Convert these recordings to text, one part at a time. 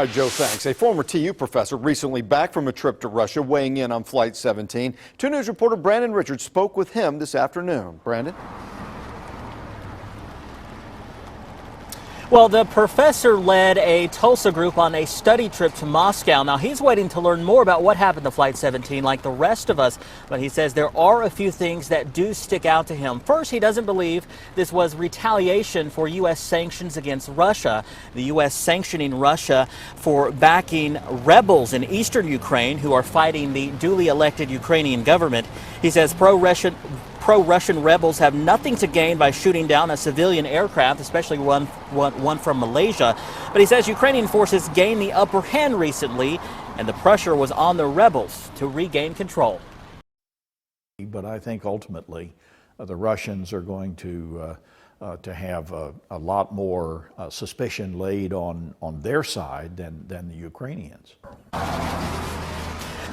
All right, Joe, thanks. A former TU professor recently back from a trip to Russia weighing in on Flight 17. 2 News reporter Brandon Richards spoke with him this afternoon. Brandon? Well, the professor led a Tulsa group on a study trip to Moscow. Now, he's waiting to learn more about what happened to Flight 17 like the rest of us, but he says there are a few things that do stick out to him. First, he doesn't believe this was retaliation for U.S. sanctions against Russia. The U.S. sanctioning Russia for backing rebels in eastern Ukraine who are fighting the duly elected Ukrainian government. He says pro-Russian rebels have nothing to gain by shooting down a civilian aircraft, especially one from Malaysia. But he says Ukrainian forces gained the upper hand recently, and the pressure was on the rebels to regain control. But I think ultimately the Russians are going to have a lot more suspicion laid on their side than the Ukrainians.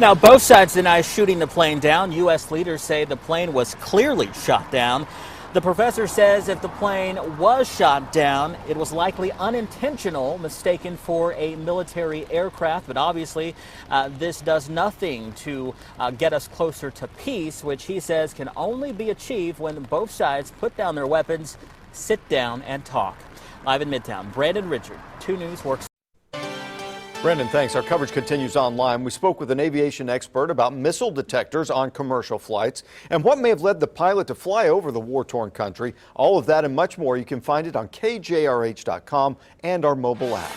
Now, both sides deny shooting the plane down. U.S. leaders say the plane was clearly shot down. The professor says if the plane was shot down, it was likely unintentional, mistaken for a military aircraft. But obviously, this does nothing to get us closer to peace, which he says can only be achieved when both sides put down their weapons, sit down, and talk. Live in Midtown, Brandon Richard, 2 News Works. Brandon, thanks. Our coverage continues online. We spoke with an aviation expert about missile detectors on commercial flights and what may have led the pilot to fly over the war-torn country. All of that and much more, you can find it on KJRH.com and our mobile app.